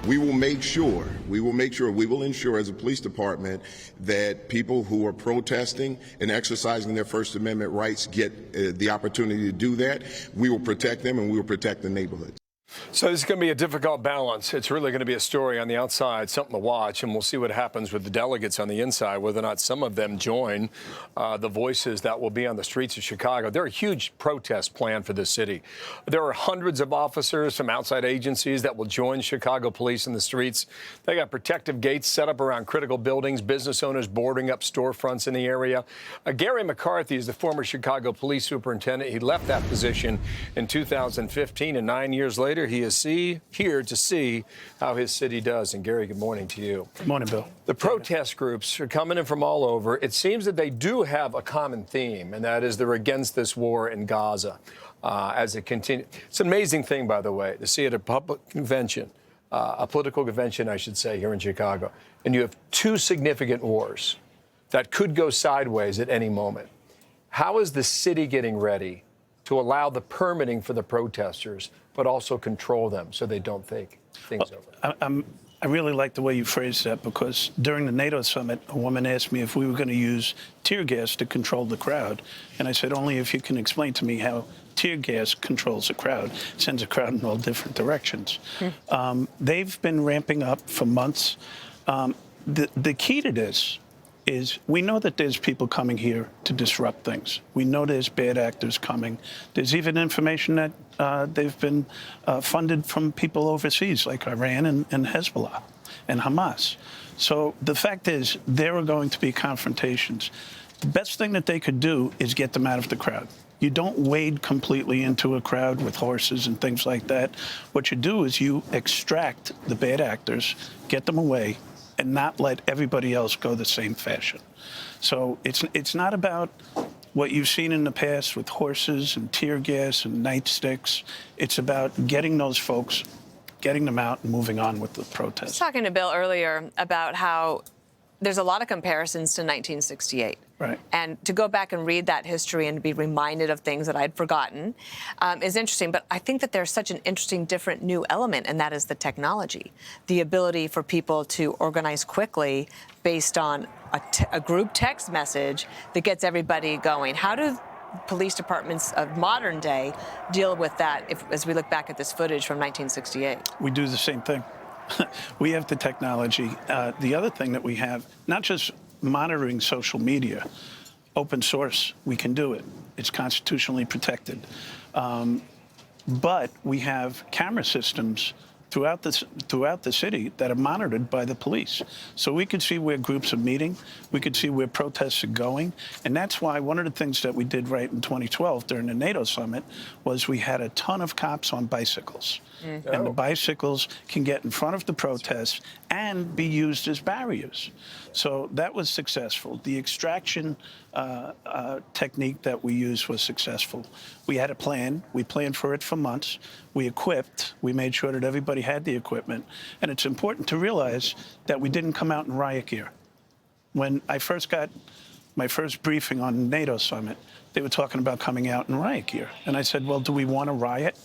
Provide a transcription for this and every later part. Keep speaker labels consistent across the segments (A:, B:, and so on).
A: we will ensure as a police department that people who are protesting and exercising their First Amendment rights get the opportunity to do that. We will protect them, and we will protect the neighborhoods.
B: So this is going to be a difficult balance. It's really going to be a story on the outside, something to watch, and we'll see what happens with the delegates on the inside, whether or not some of them join the voices that will be on the streets of Chicago. There are huge protests planned for this city. There are hundreds of officers from outside agencies that will join Chicago police in the streets. They got protective gates set up around critical buildings, business owners boarding up storefronts in the area. Garry McCarthy is the former Chicago police superintendent. He left that position in 2015, and 9 years later, he is here to see how his city does. And Garry, good morning to you.
C: Good morning, Bill.
B: The protest groups are coming in from all over. It seems that they do have a common theme, and that is they're against this war in Gaza as it continues. It's an amazing thing, by the way, to see at a public convention, a political convention, I should say, here in Chicago, and you have two significant wars that could go sideways at any moment. How is the city getting ready to allow the permitting for the protesters, but also control them so they don't take things over?
C: I really like the way you phrased that, because during the NATO summit, a woman asked me if we were going to use tear gas to control the crowd. And I said, only if you can explain to me how tear gas controls a crowd, sends a crowd in all different directions. They've been ramping up for months. The key to this is we know that there's people coming here to disrupt things. We know there's bad actors coming. There's even information that they've been funded from people overseas, like Iran and Hezbollah and Hamas. So the fact is, there are going to be confrontations. The best thing that they could do is get them out of the crowd. You don't wade completely into a crowd with horses and things like that. What you do is you extract the bad actors, get them away, and not let everybody else go the same fashion. So it's not about what you've seen in the past with horses and tear gas and nightsticks. It's about getting those folks, getting them out and moving on with the protest.
D: I was talking to Bill earlier about how there's a lot of comparisons to 1968.
C: Right.
D: And to go back and read that history and be reminded of things that I'd forgotten is interesting. But I think that there's such an interesting, different new element, and that is the technology, the ability for people to organize quickly based on a group text message that gets everybody going. How do police departments of modern day deal with that as we look back at this footage from 1968?
C: We do the same thing. We have the technology. The other thing that we have, not just monitoring social media, open source, we can do it. It's constitutionally protected. But we have camera systems throughout the city that are monitored by the police. So we could see where groups are meeting, we could see where protests are going, and that's why one of the things that we did right in 2012 during the NATO summit was we had a ton of cops on bicycles. And the bicycles can get in front of the protests and be used as barriers. So that was successful. The extraction technique that we used was successful. We had a plan. We planned for it for months. We equipped. We made sure that everybody had the equipment. And it's important to realize that we didn't come out in riot gear. When I first got my first briefing on the NATO summit, they were talking about coming out in riot gear. And I said, well, do we want to riot?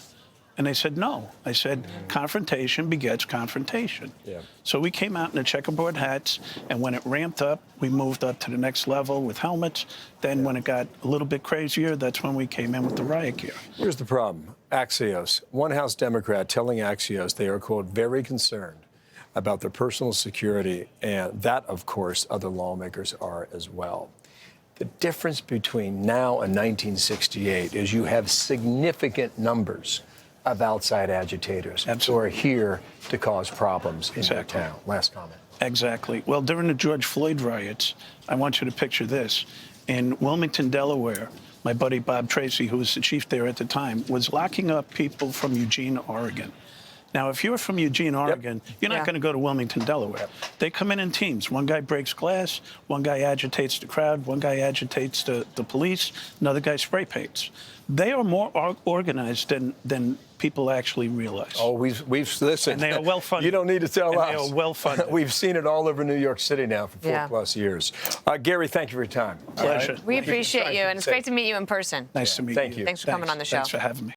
C: And they said, no. I said, confrontation begets confrontation. Yeah. So we came out in the checkerboard hats, and when it ramped up, we moved up to the next level with helmets. Then when it got a little bit crazier, that's when we came in with the riot gear.
B: Here's the problem. Axios, one House Democrat telling Axios they are, quote, very concerned about their personal security, and that, of course, other lawmakers are as well. The difference between now and 1968 is you have significant numbers of outside agitators who are here to cause problems in your town. Last comment.
C: Exactly. Well, during the George Floyd riots, I want you to picture this. In Wilmington, Delaware, my buddy Bob Tracy, who was the chief there at the time, was locking up people from Eugene, Oregon. Now, if you're from Eugene, Oregon, you're not going to go to Wilmington, Delaware. They come in teams. One guy breaks glass, one guy agitates the crowd, one guy agitates the police, another guy spray paints. They are more organized than people actually realize.
B: Oh, we've listened.
C: And they are well funded.
B: You don't need to tell us.
C: They are well funded.
B: We've seen it all over New York City now for 4+ years. Garry, thank you for your time.
C: Pleasure.
D: We appreciate you, and it's great to meet you in person.
C: Nice to meet you.
B: Thank you.
D: Thanks for coming on the show.
C: Thanks for having me.